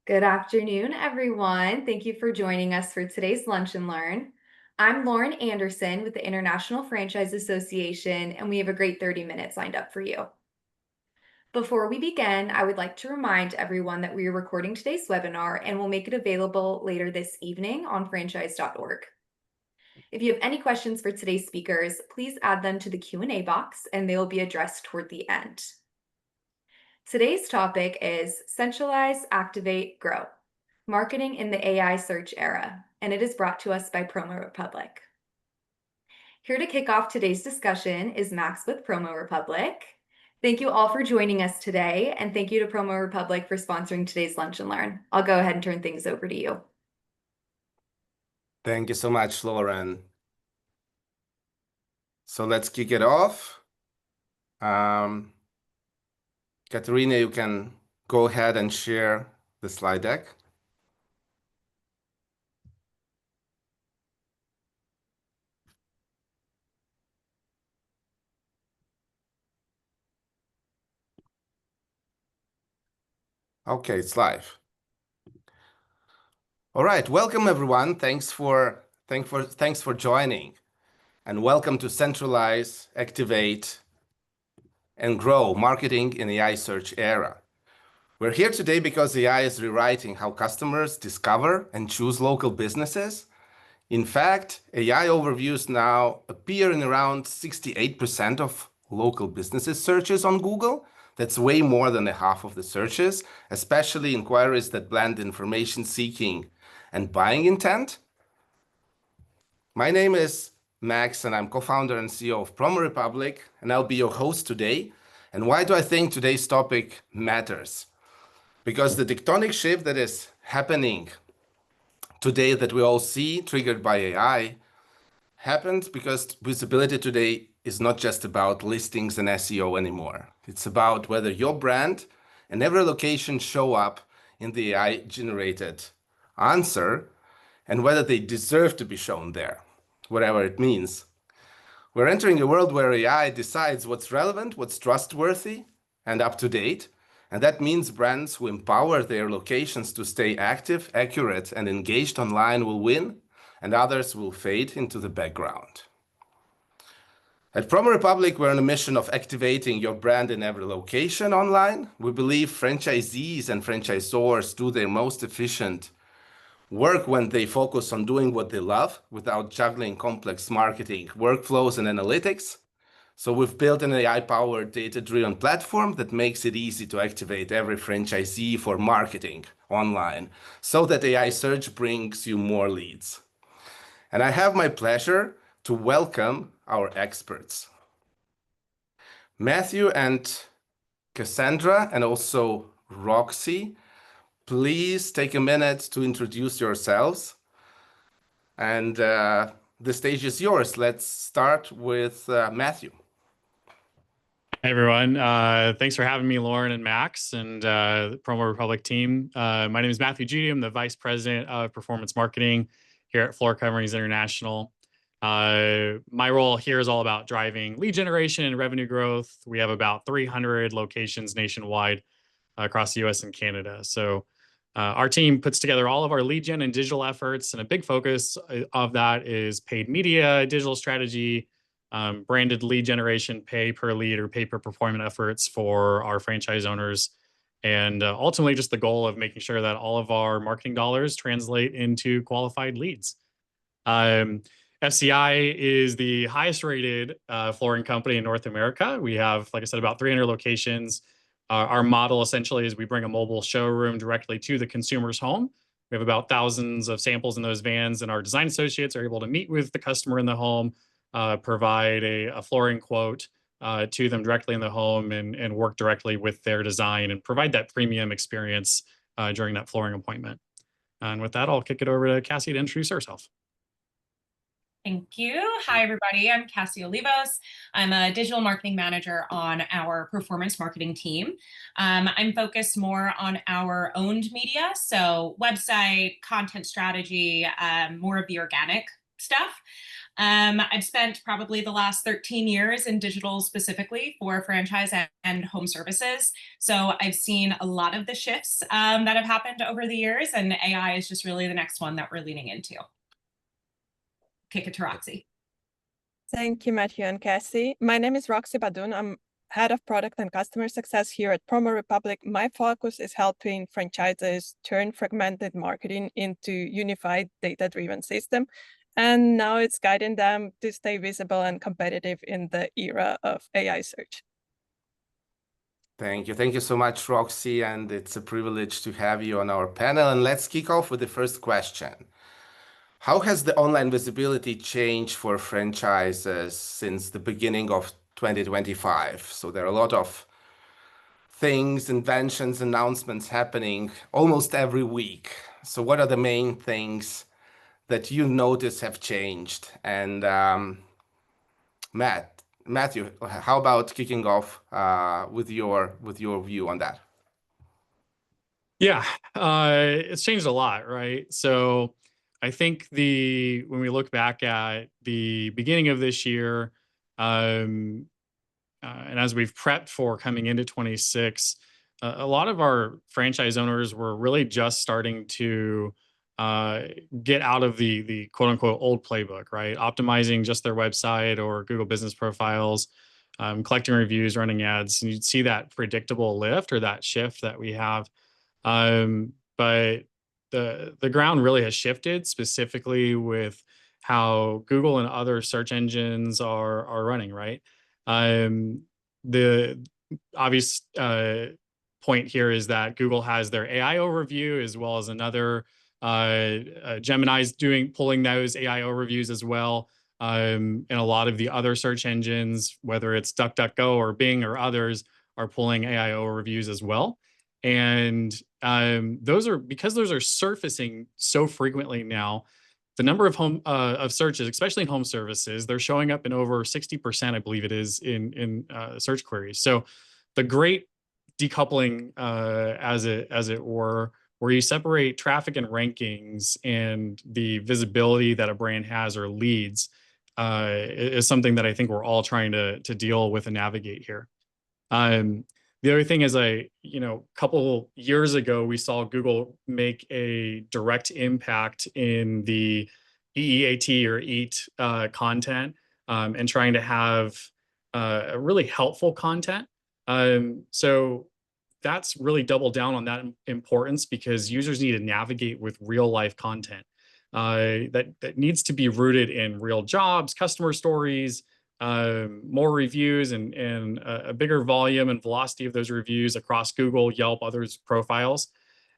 Good afternoon, everyone. Thank you for joining us for today's Lunch and Learn. I'm Lauren Anderson with the International Franchise Association, and we have a great 30 minutes lined up for you. Before we begin, I would like to remind everyone that we are recording today's webinar and will make it available later this evening on franchise.org. If you have any questions for today's speakers, please add them to the Q&A box and they will be addressed toward the end. Today's topic is Centralize, Activate, Grow, Marketing in the AI Search Era, and it is brought to us by PromoRepublic. Here to kick off today's discussion is Max with PromoRepublic. Thank you all for joining us today, and thank you to PromoRepublic for sponsoring today's Lunch and Learn. I'll go ahead and turn things over to you. Thank you so much, Lauren. So let's kick it off. Katerina, you can go ahead and share the slide deck. Okay, it's live. All right, welcome everyone. Thanks for joining, and welcome to Centralize, Activate, and Grow, Marketing in the AI Search Era. We're here today because AI is rewriting how customers discover and choose local businesses. In fact, AI overviews now appear in around 68% of local businesses searches on Google. That's way more than half of the searches, especially inquiries that blend information seeking and buying intent. My name is Max, and I'm co-founder and CEO of PromoRepublic, and I'll be your host today. And why do I think today's topic matters? Because the tectonic shift that is happening today that we all see, triggered by AI, happened because visibility today is not just about listings and SEO anymore. It's about whether your brand and every location show up in the AI-generated answer and whether they deserve to be shown there, whatever it means. We're entering a world where AI decides what's relevant, what's trustworthy and up to date. And that means brands who empower their locations to stay active, accurate, and engaged online will win, and others will fade into the background. At PromoRepublic, we're on a mission of activating your brand in every location online. We believe franchisees and franchisors do their most efficient work when they focus on doing what they love without juggling complex marketing workflows and analytics. So we've built an AI-powered, data-driven platform that makes it easy to activate every franchisee for marketing online so that AI search brings you more leads. And I have my pleasure to welcome our experts. Matthew and Cassandra, and also Roxy, please take a minute to introduce yourselves. And the stage is yours. Let's start with Matthew. Hey everyone, thanks for having me, Lauren and Max, and the PromoRepublic team. My name is Matthew Judy. I'm the Vice President of Performance Marketing here at Floor Coverings International. My role here is all about driving lead generation and revenue growth. We have about 300 locations nationwide across the US and Canada. So our team puts together all of our lead gen and digital efforts, and a big focus of that is paid media, digital strategy, branded lead generation, pay per lead or pay per performance efforts for our franchise owners. And ultimately just the goal of making sure that all of our marketing dollars translate into qualified leads. FCI is the highest rated flooring company in North America. We have, like I said, about 300 locations. Our model essentially is we bring a mobile showroom directly to the consumer's home. We have about thousands of samples in those vans, and our design associates are able to meet with the customer in the home, provide a flooring quote to them directly in the home, and work directly with their design and provide that premium experience during that flooring appointment. And with that, I'll kick it over to Cassie to introduce herself. Thank you. Hi, everybody. I'm Cassie Olivos. I'm a digital marketing manager on our performance marketing team. I'm focused more on our owned media, so website, content strategy, more of the organic stuff. I've spent probably the last 13 years in digital specifically for franchise and home services. So I've seen a lot of the shifts that have happened over the years, and AI is just really the next one that we're leaning into. Kick it to Roxy. Thank you, Matthew and Cassie. My name is Roxy Badoun. I'm Head of Product and Customer Success here at PromoRepublic. My focus is helping franchises turn fragmented marketing into unified data-driven system. And now it's guiding them to stay visible and competitive in the era of AI search. Thank you. Thank you so much, Roxy. And it's a privilege to have you on our panel. And let's kick off with the first question. How has the online visibility changed for franchises since the beginning of 2025? So there are a lot of things, inventions, announcements happening almost every week. So what are the main things that you notice have changed? And Matthew, how about kicking off with your view on that? Yeah, it's changed a lot, right? So I think when we look back at the beginning of this year, and as we've prepped for coming into 26, a lot of our franchise owners were really just starting to get out of the quote unquote old playbook, right? Optimizing just their website or Google business profiles, collecting reviews, running ads, and you'd see that predictable lift or that shift that we have. But the ground really has shifted, specifically with how Google and other search engines are running, right? The obvious point here is that Google has their AI overview, as well as another Gemini's pulling those AI overviews as well. And a lot of the other search engines, whether it's DuckDuckGo or Bing or others, are pulling AI overviews as well. And those are surfacing so frequently now. The number of searches, especially in home services, they're showing up in over 60%, I believe it is, in search queries. So the great decoupling, as it were, where you separate traffic and rankings and the visibility that a brand has or leads, is something that I think we're all trying to deal with and navigate here. The other thing is, a couple years ago, we saw Google make a direct impact in the EEAT or EAT content, and trying to have a really helpful content. So that's really doubled down on that importance, because users need to navigate with real life content that needs to be rooted in real jobs, customer stories, more reviews, and a bigger volume and velocity of those reviews across Google, Yelp, others' profiles,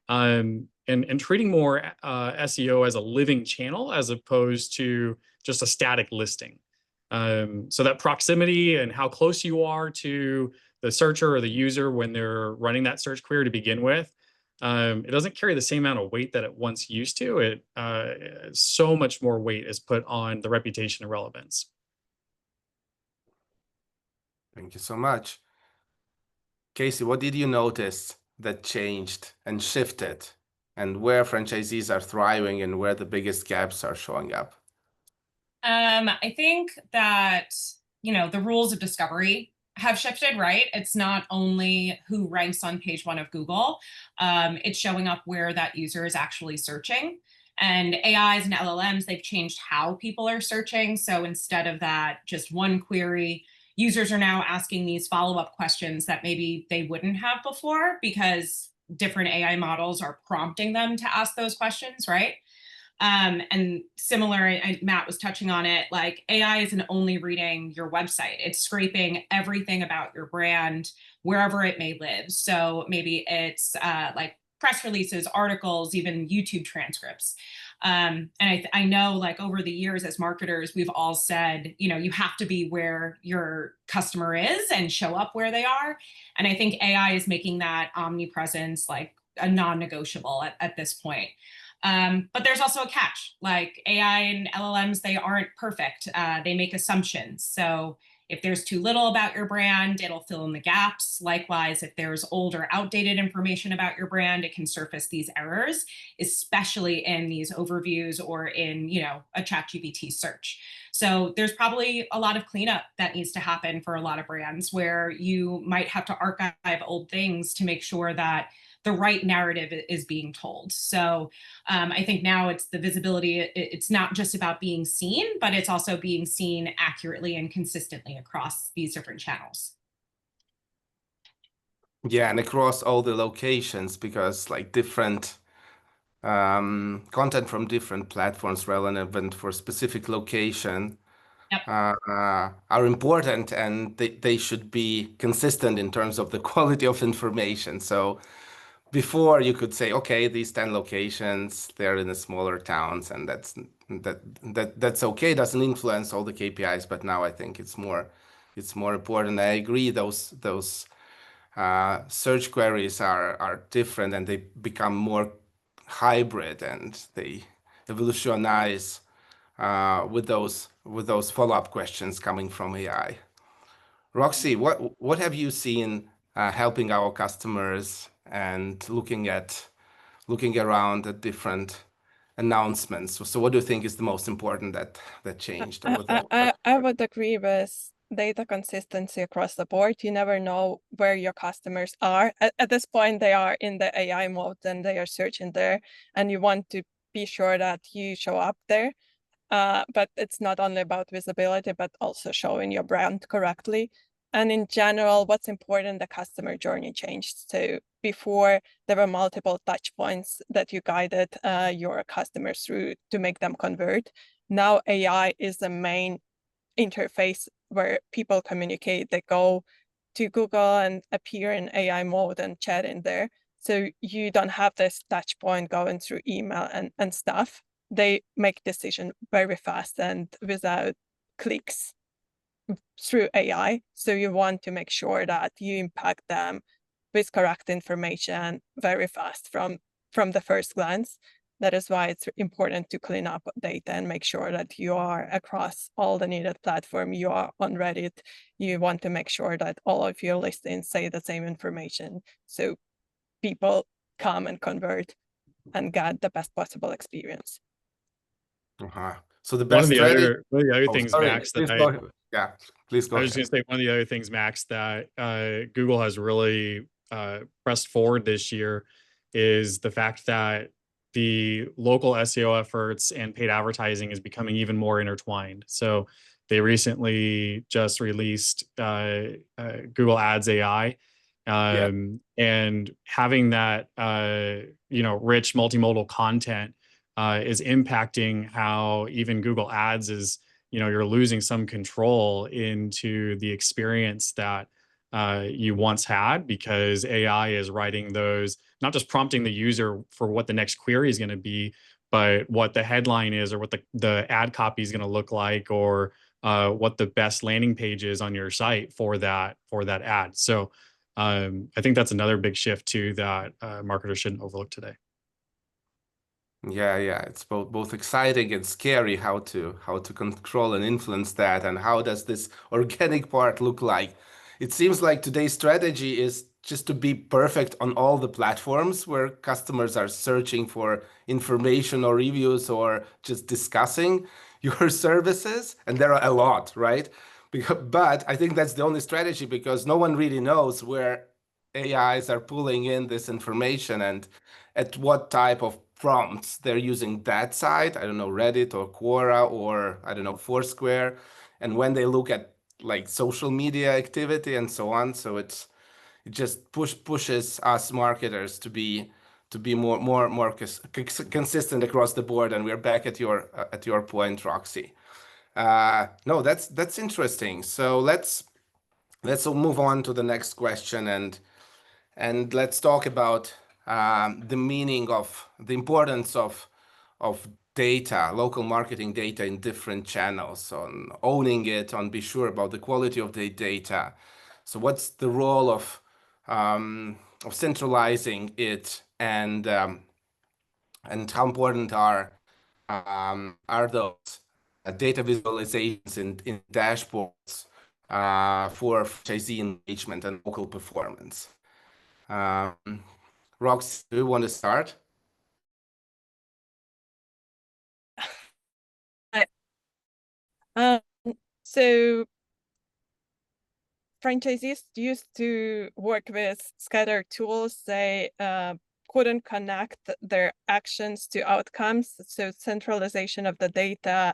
and treating more SEO as a living channel as opposed to just a static listing. So that proximity and how close you are to the searcher or the user when they're running that search query to begin with, it doesn't carry the same amount of weight that it once used to. So much more weight is put on the reputation and relevance. Thank you so much. Casey, what did you notice that changed and shifted, and where franchisees are thriving and where the biggest gaps are showing up? I think that, the rules of discovery have shifted, right? It's not only who ranks on page 1 of Google, it's showing up where that user is actually searching. And AIs and LLMs, they've changed how people are searching. So instead of that just one query, users are now asking these follow-up questions that maybe they wouldn't have before, because different AI models are prompting them to ask those questions, right? And similar, Matt was touching on it, like AI isn't only reading your website, it's scraping everything about your brand wherever it may live. So maybe it's like press releases, articles, even YouTube transcripts. And I know, like, over the years as marketers, we've all said, you have to be where your customer is and show up where they are. And I think AI is making that omnipresence like a non-negotiable at this point. But there's also a catch. Like, AI and LLMs, they aren't perfect. They make assumptions. So If there's too little about your brand, it'll fill in the gaps. Likewise, if there's old or outdated information about your brand, it can surface these errors, especially in these overviews or in, a ChatGPT search. So there's probably a lot of cleanup that needs to happen for a lot of brands, where you might have to archive old things to make sure that the right narrative is being told. So I think now it's the visibility. It's not just about being seen, but it's also being seen accurately and consistently across these different channels. Yeah, and across all the locations, because like different content from different platforms relevant for specific location Yep. Are important, and they should be consistent in terms of the quality of information. So before you could say, okay, these 10 locations, they're in the smaller towns, and that's okay, doesn't influence all the KPIs. But now I think it's more important. I agree, those search queries are different, and they become more hybrid, and they evolutionize with those follow-up questions coming from AI. Roxy, what have you seen helping our customers and looking around at different announcements? So what do you think is the most important that changed over there? I would agree with data consistency across the board. You never know where your customers are. At this point, they are in the AI mode and they are searching there, and you want to be sure that you show up there. But it's not only about visibility, but also showing your brand correctly. And in general, what's important, the customer journey changed. So before, there were multiple touch points that you guided your customers through to make them convert. Now AI is the main interface where people communicate. They go to Google and appear in AI mode and chat in there. So you don't have this touch point going through email and stuff. They make decision very fast and without clicks through AI. So you want to make sure that you impact them with correct information very fast from the first glance. That is why it's important to clean up data and make sure that you are across all the needed platform. You are on Reddit. You want to make sure that all of your listings say the same information, so people come and convert and get the best possible experience. So the best one of the other things, sorry, Max, please please go I ahead. was going to say, one of the other things, Max, that Google has really pressed forward this year is the fact that the local SEO efforts and paid advertising is becoming even more intertwined. So they recently just released Google Ads AI, and having that rich multimodal content is impacting how even Google Ads is, you're losing some control into the experience that you once had, because AI is writing those, not just prompting the user for what the next query is going to be, but what the headline is, or what the ad copy is going to look like, or what the best landing page is on your site for that ad. So I think that's another big shift too that marketers shouldn't overlook today. Yeah, it's both exciting and scary how to control and influence that, and how does this organic part look like. It seems like today's strategy is just to be perfect on all the platforms where customers are searching for information or reviews or just discussing your services, and there are a lot, right? But I think that's the only strategy, because no one really knows where AIs are pulling in this information and at what type of prompts they're using that site. I don't know, Reddit or Quora or I don't know, Foursquare, and when they look at like social media activity and so on. So it just pushes us marketers to be more consistent across the board. And we're back at your point, Roxy. No, that's interesting. So let's move on to the next question, and let's talk about the meaning of the importance of data, local marketing data in different channels, on owning it, on be sure about the quality of the data. So what's the role of centralizing it, and how important are those data visualizations in dashboards for franchisee engagement and local performance. Rox, do you want to start? So franchisees used to work with scattered tools. They couldn't connect their actions to outcomes. So centralization of the data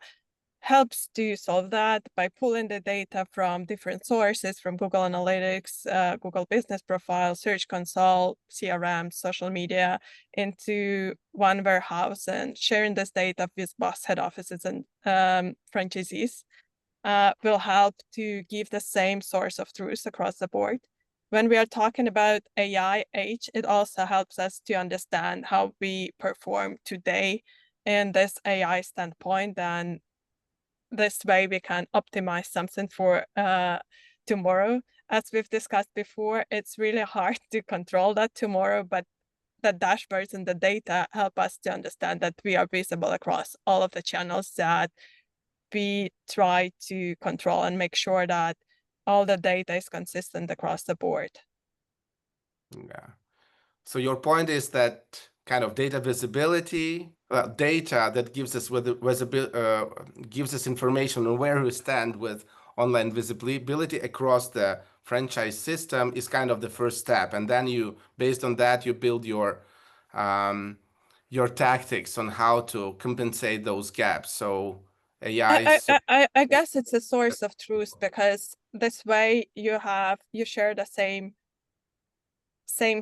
helps to solve that by pulling the data from different sources, from Google Analytics, Google Business Profile, Search Console, CRM, social media, into one warehouse and sharing this data with boss head offices and franchisees. Will help to give the same source of truth across the board. When we are talking about AI age, it also helps us to understand how we perform today in this AI standpoint, and this way we can optimize something for tomorrow. As we've discussed before, it's really hard to control that tomorrow, but the dashboards and the data help us to understand that we are visible across all of the channels that we try to control and make sure that all the data is consistent across the board. Yeah. So your point is that kind of data visibility, data that gives us gives us information on where we stand with online visibility across the franchise system is kind of the first step, and then you, based on that, you build your tactics on how to compensate those gaps. So AI. I guess it's a source of truth, because this way you share the same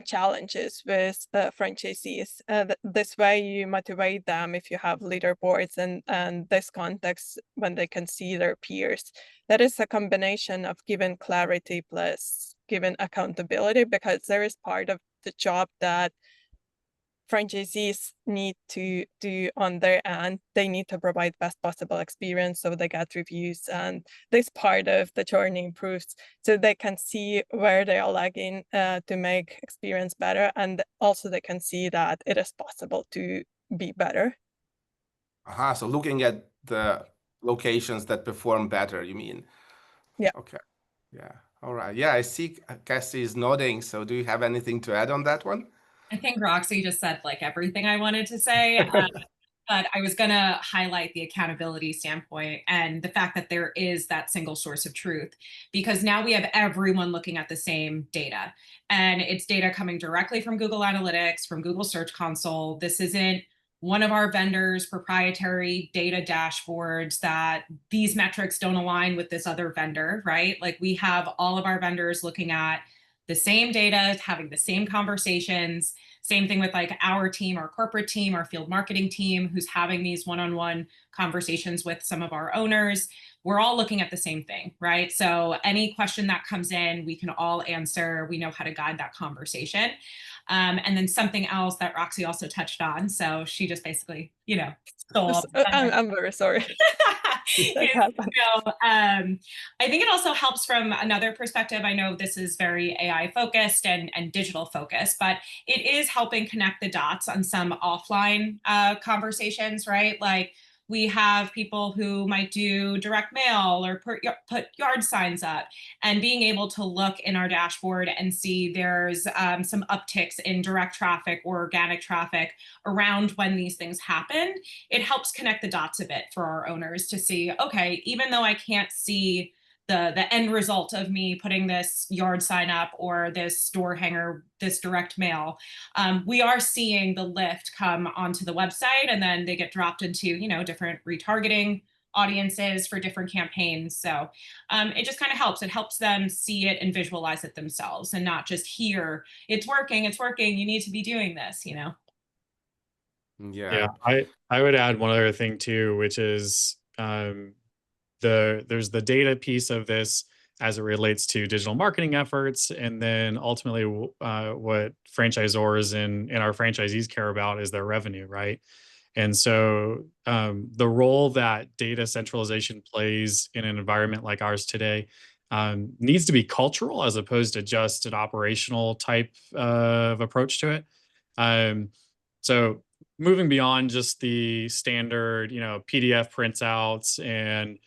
challenges with the franchisees. This way you motivate them if you have leaderboards and this context when they can see their peers. That is a combination of giving clarity plus giving accountability, because there is part of the job that franchisees need to do on their end. They need to provide best possible experience so they get reviews, and this part of the journey improves so they can see where they are lagging to make experience better, and also they can see that it is possible to be better. So looking at the locations that perform better, you mean? Yeah. Okay. Yeah. All right. Yeah, I see Cassie is nodding. So do you have anything to add on that one? I think Roxy just said like everything I wanted to say. But I was going to highlight the accountability standpoint and the fact that there is that single source of truth, because now we have everyone looking at the same data, and it's data coming directly from Google Analytics, from Google Search Console. This isn't one of our vendors' proprietary data dashboards that these metrics don't align with this other vendor, right? Like, we have all of our vendors looking at the same data, having the same conversations. Same thing with like our team, our corporate team, our field marketing team, who's having these one-on-one conversations with some of our owners. We're all looking at the same thing, right? So any question that comes in, we can all answer. We know how to guide that conversation. And then something else that Roxy also touched on. So she just basically, stole. I'm very sorry. I think it also helps from another perspective. I know this is very AI focused and digital focused, but it is helping connect the dots on some offline conversations, right? Like, we have people who might do direct mail or put yard signs up, and being able to look in our dashboard and see there's some upticks in direct traffic or organic traffic around when these things happen. It helps connect the dots a bit for our owners to see, okay, even though I can't see the end result of me putting this yard sign up or this door hanger, this direct mail, we are seeing the lift come onto the website, and then they get dropped into, different retargeting audiences for different campaigns. So it just kind of helps. It helps them see it and visualize it themselves, and not just hear, it's working, you need to be doing this, Yeah. Yeah, I would add one other thing too, which is there's the data piece of this as it relates to digital marketing efforts, and then ultimately what franchisors and our franchisees care about is their revenue, right? And so the role that data centralization plays in an environment like ours today needs to be cultural as opposed to just an operational type of approach to it. So moving beyond just the standard, PDF printouts and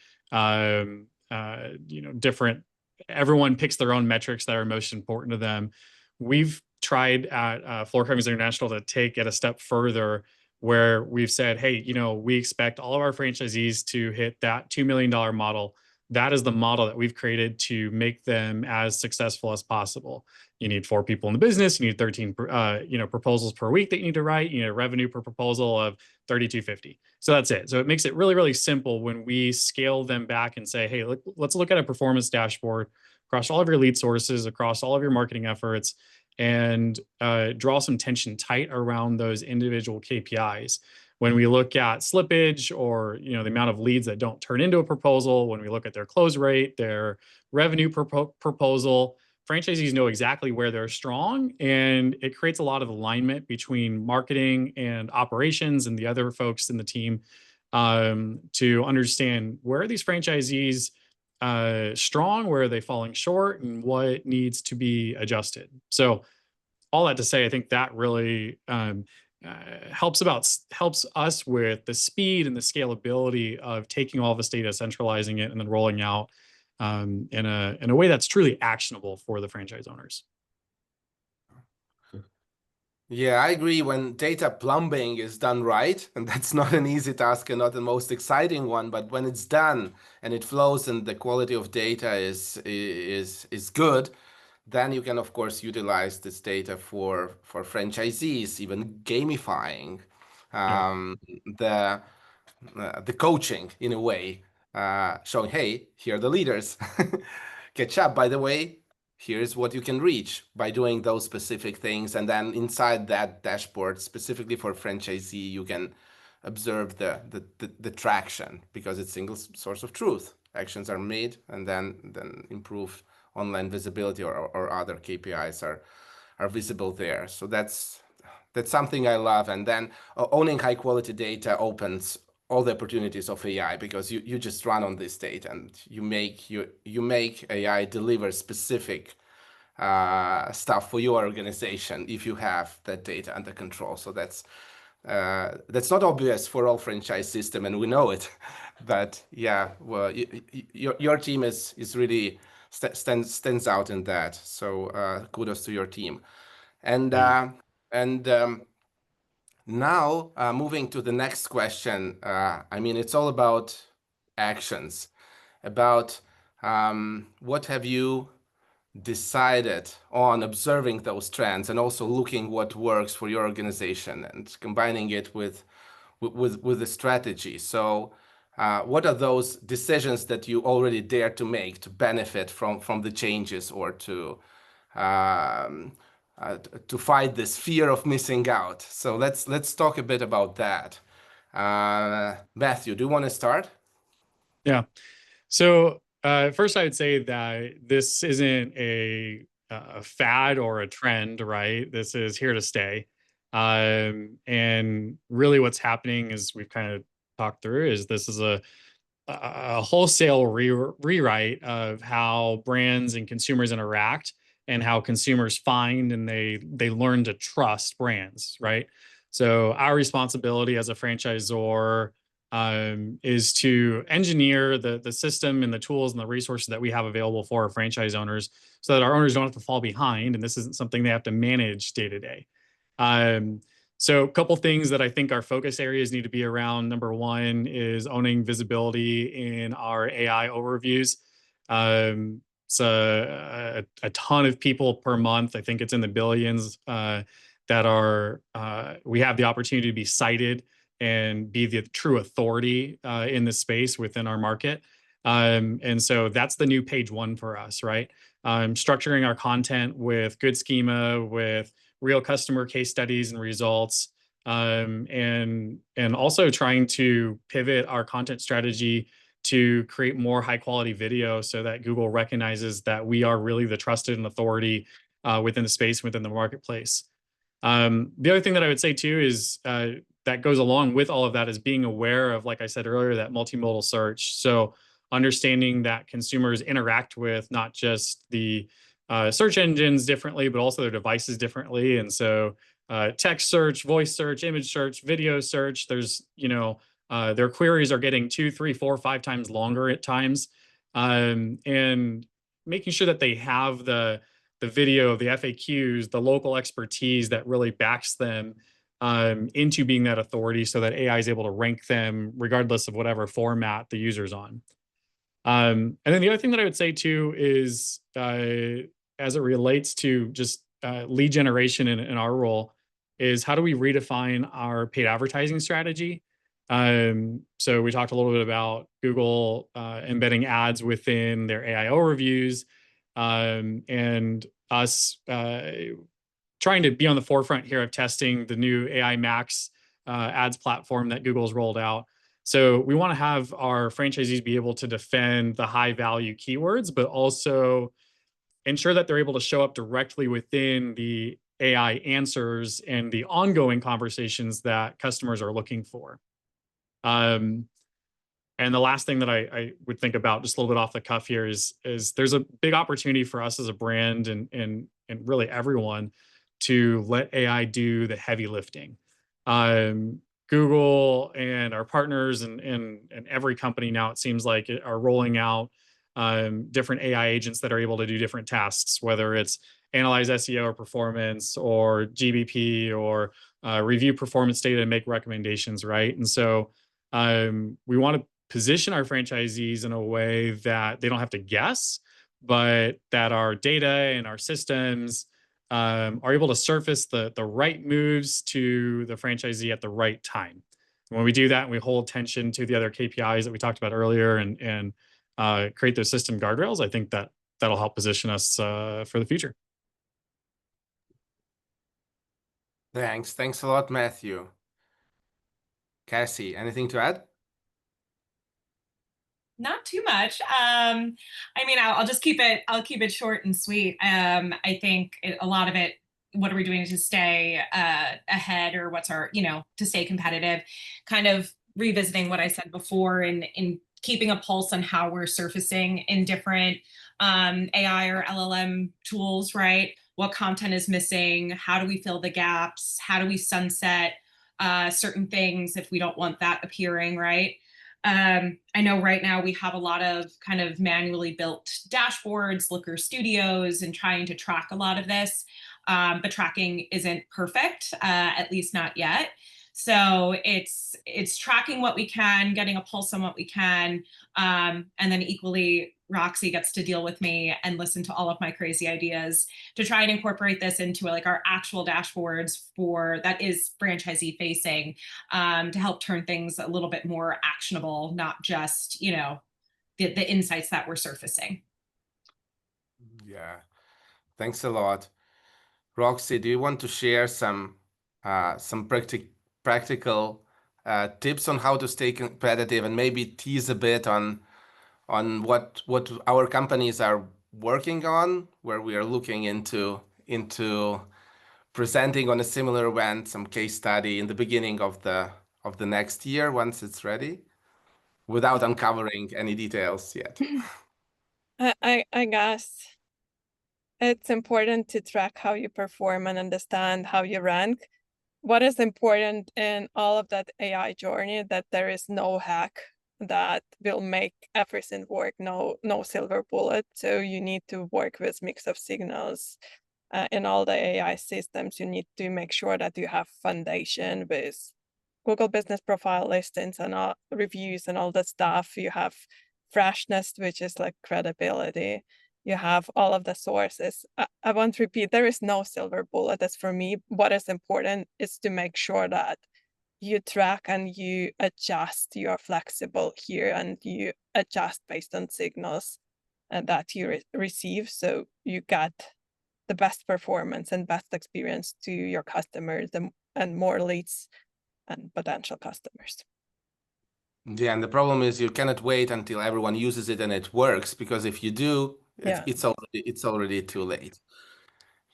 different everyone picks their own metrics that are most important to them. We've tried at Floor Covers International to take it a step further, where we've said, hey, we expect all of our franchisees to hit that $2 million model. That is the model that we've created to make them as successful as possible. You need 4 people in the business. You need 13, proposals per week that you need to write. You need a revenue per proposal of $3,250. So that's it. So it makes it really, really simple when we scale them back and say, hey, let's look at a performance dashboard across all of your lead sources, across all of your marketing efforts, and draw some tension tight around those individual KPIs. When we look at slippage, or the amount of leads that don't turn into a proposal, when we look at their close rate, their revenue per proposal, franchisees know exactly where they're strong, and it creates a lot of alignment between marketing and operations and the other folks in the team to understand where are these franchisees strong, where are they falling short, and what needs to be adjusted. So all that to say, I think that really helps us with the speed and the scalability of taking all this data, centralizing it, and then rolling out in a way that's truly actionable for the franchise owners. Yeah, I agree. When data plumbing is done right, and that's not an easy task and not the most exciting one, but when it's done and it flows and the quality of data is good, then you can, of course, utilize this data for franchisees, even gamifying the coaching in a way, showing, hey, here are the leaders. Catch up, by the way. Here's what you can reach by doing those specific things. And then inside that dashboard, specifically for franchisee, you can observe the traction, because it's single source of truth. Actions are made, and then improved online visibility or other KPIs are visible there. So that's something I love. And then owning high quality data opens all the opportunities of AI, because you just run on this data and you make AI deliver specific stuff for your organization if you have that data under control. So that's not obvious for all franchise system, and we know it. But yeah, well, your team is really stands out in that. So kudos to your team. And now, moving to the next question, I mean, it's all about actions, about what have you decided on observing those trends, and also looking what works for your organization and combining it with the strategy. So what are those decisions that you already dare to make to benefit from the changes, or to fight this fear of missing out? So let's talk a bit about that. Matthew, do you want to start? Yeah. So first, I would say that this isn't a fad or a trend, right? This is here to stay. And really what's happening, is we've kind of talked through, is this is a wholesale rewrite of how brands and consumers interact, and how consumers find and they learn to trust brands, right? So our responsibility as a franchisor is to engineer the system and the tools and the resources that we have available for our franchise owners, so that our owners don't have to fall behind, and this isn't something they have to manage day to day. So a couple things that I think our focus areas need to be around. Number one is owning visibility in our AI overviews. It's a ton of people per month. I think it's in the billions that are, we have the opportunity to be cited and be the true authority in this space within our market. And so that's the new page one for us, right? Structuring our content with good schema, with real customer case studies and results, and also trying to pivot our content strategy to create more high quality video, so that Google recognizes that we are really the trusted and authority within the space, within the marketplace. The other thing that I would say too is that goes along with all of that is being aware of, like I said earlier, that multimodal search. So understanding that consumers interact with not just the search engines differently, but also their devices differently. And so text search, voice search, image search, video search, there's, their queries are getting 2, 3, 4, 5 times longer at times. And making sure that they have the video, the FAQs, the local expertise that really backs them into being that authority, so that AI is able to rank them regardless of whatever format the user's on. And then the other thing that I would say too is, as it relates to just lead generation in our role, is how do we redefine our paid advertising strategy? So we talked a little bit about Google embedding ads within their AIO reviews, and us trying to be on the forefront here of testing the new AI Max ads platform that Google's rolled out. So we want to have our franchisees be able to defend the high value keywords, but also ensure that they're able to show up directly within the AI answers and the ongoing conversations that customers are looking for. And the last thing that I would think about, just a little bit off the cuff here, is there's a big opportunity for us as a brand and really everyone to let AI do the heavy lifting. Google and our partners and every company now, it seems like, are rolling out different AI agents that are able to do different tasks, whether it's analyze SEO or performance, or GBP, or review performance data and make recommendations, right? And so we want to position our franchisees in a way that they don't have to guess, but that our data and our systems are able to surface the right moves to the franchisee at the right time. And when we do that, and we hold tension to the other KPIs that we talked about earlier, and create those system guardrails, I think that that'll help position us for the future. Thanks a lot, Matthew. Cassie, anything to add? Not too much. I mean, I'll just keep it short and sweet. I think a lot of it, what are we doing to stay ahead, or what's our, to stay competitive, kind of revisiting what I said before, in keeping a pulse on how we're surfacing in different AI or LLM tools, right? What content is missing? How do we fill the gaps? How do we sunset certain things if we don't want that appearing, right? I know right now we have a lot of kind of manually built dashboards, Looker Studios, and trying to track a lot of this, but tracking isn't perfect, at least not yet. So it's tracking what we can, getting a pulse on what we can, and then equally, Roxy gets to deal with me and listen to all of my crazy ideas to try and incorporate this into like our actual dashboards that is franchisee facing, to help turn things a little bit more actionable, not just, the insights that we're surfacing. Yeah, thanks a lot. Roxy, do you want to share some practical tips on how to stay competitive, and maybe tease a bit on what our companies are working on, where we are looking into presenting on a similar event, some case study in the beginning of the next year once it's ready, without uncovering any details yet? I guess it's important to track how you perform and understand how you rank. What is important in all of that AI journey, that there is no hack that will make everything work, no silver bullet. So you need to work with mix of signals in all the AI systems. You need to make sure that you have foundation with Google Business Profile listings and all reviews and all that stuff. You have freshness, which is like credibility. You have all of the sources. I won't repeat, there is no silver bullet. As for me, what is important is to make sure that you track and you adjust. You're flexible here and you adjust based on signals that you receive, so you get the best performance and best experience to your customers and more leads and potential customers. Yeah, and the problem is you cannot wait until everyone uses it and it works, because if you do, it's already too late.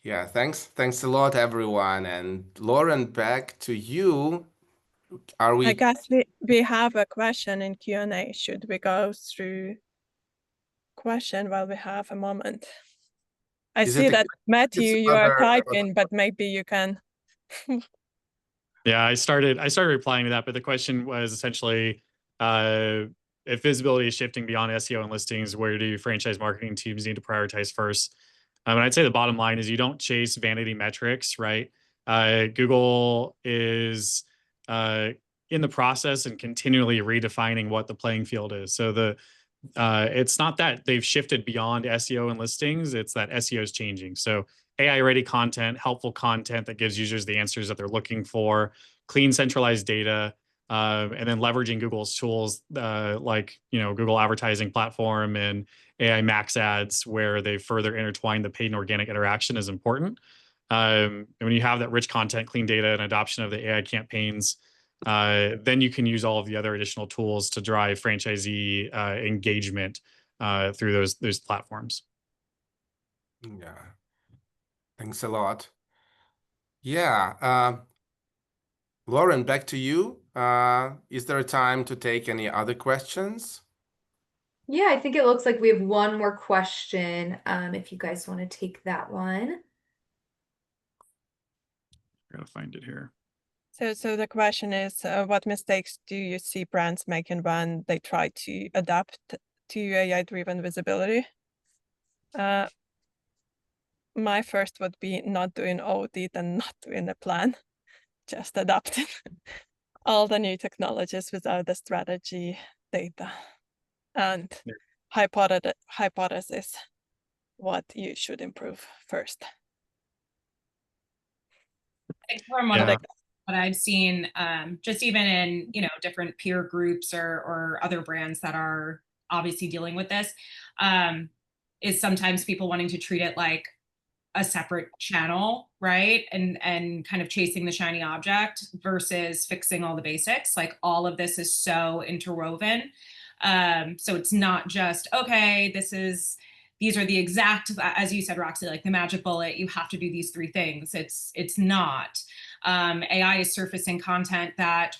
Yeah, thanks a lot, everyone. And Lauren, back to you. I guess we have a question in Q&A. Should we go through question while we have a moment? I see that Matthew, you are typing, but maybe you can. Yeah, I started replying to that, but the question was essentially, if visibility is shifting beyond SEO and listings, where do franchise marketing teams need to prioritize first? And I'd say the bottom line is you don't chase vanity metrics, right? Google is in the process and continually redefining what the playing field is. So it's not that they've shifted beyond SEO and listings, it's that SEO is changing. So AI-ready content, helpful content that gives users the answers that they're looking for, clean, centralized data, and then leveraging Google's tools like Google Advertising Platform and AI Max Ads, where they further intertwine the paid and organic interaction is important. And when you have that rich content, clean data, and adoption of the AI campaigns, then you can use all of the other additional tools to drive franchisee engagement through those platforms. Yeah, thanks a lot. Yeah, Lauren, back to you. Is there a time to take any other questions? Yeah, I think it looks like we have one more question. If you guys want to take that one. I gotta find it here. So the question is, what mistakes do you see brands making when they try to adapt to AI-driven visibility? My first would be not doing audit and not doing a plan, just adapting all the new technologies without the strategy, data, and hypothesis what you should improve first. I think from what I've seen, just even in different peer groups or other brands that are obviously dealing with this, is sometimes people wanting to treat it like a separate channel, right? And kind of chasing the shiny object versus fixing all the basics. Like all of this is so interwoven. So it's not just, okay, these are the exact, as you said, Roxy, like the magic bullet, you have to do these 3 things. It's not. AI is surfacing content that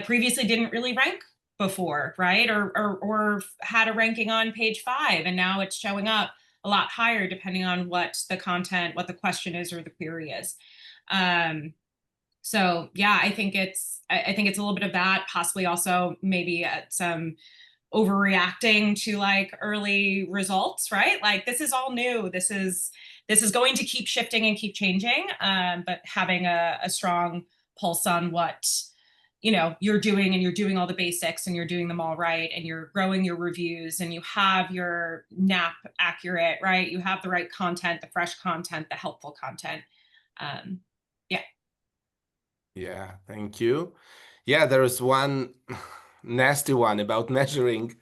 previously didn't really rank before, right? Or had a ranking on page 5, and now it's showing up a lot higher depending on what the content, what the question is, or the query is. So yeah, I think it's a little bit of that, possibly also maybe some overreacting to like early results, right? Like this is all new. This is going to keep shifting and keep changing. But having a strong pulse on what you're doing, and you're doing all the basics and you're doing them all right, and you're growing your reviews, and you have your NAP accurate, right? You have the right content, the fresh content, the helpful content. Yeah. Yeah, thank you. Yeah, there is one nasty one about measuring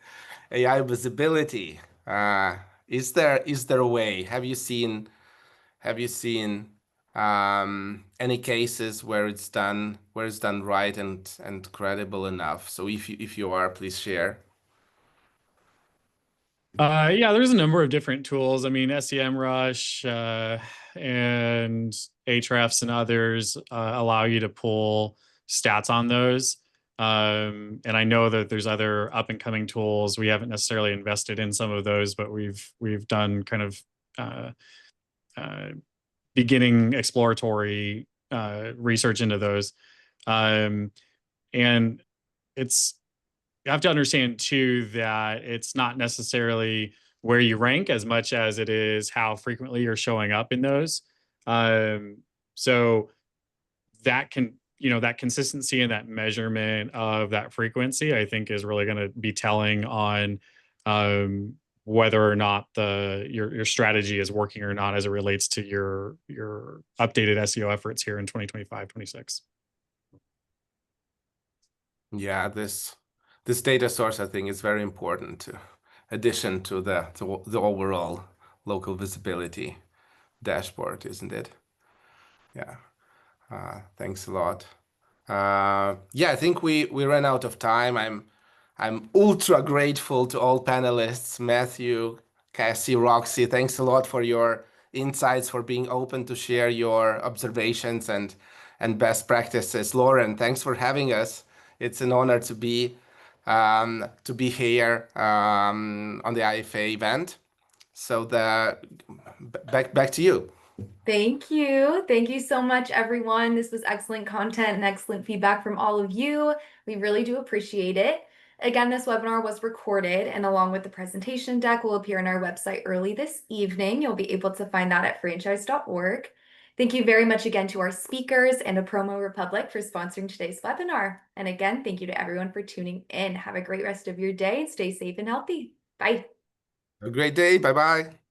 AI visibility. Is there a way? Have you seen any cases where it's done right and credible enough? So if you are, please share. Yeah, there's a number of different tools. I mean, SEMrush and Ahrefs and others allow you to pull stats on those. And I know that there's other up and coming tools. We haven't necessarily invested in some of those, but we've done kind of beginning exploratory research into those. And you have to understand too that it's not necessarily where you rank as much as it is how frequently you're showing up in those. So that that consistency and that measurement of that frequency, I think, is really going to be telling on whether or not your strategy is working or not as it relates to your updated SEO efforts here in 2025, 26. Yeah, this data source, I think, is very important to addition to the overall local visibility dashboard, isn't it? Yeah. Thanks a lot. Yeah, I think we ran out of time. I'm ultra grateful to all panelists, Matthew, Cassie, Roxy. Thanks a lot for your insights, for being open to share your observations and best practices. Lauren, thanks for having us. It's an honor to be here on the IFA event. So back to you. Thank you. Thank you so much, everyone. This was excellent content and excellent feedback from all of you. We really do appreciate it. Again, this webinar was recorded and along with the presentation deck will appear on our website early this evening. You'll be able to find that at franchise.org. Thank you very much again to our speakers and to PromoRepublic for sponsoring today's webinar. And again, thank you to everyone for tuning in. Have a great rest of your day and stay safe and healthy. Bye. Have a great day. Bye-bye.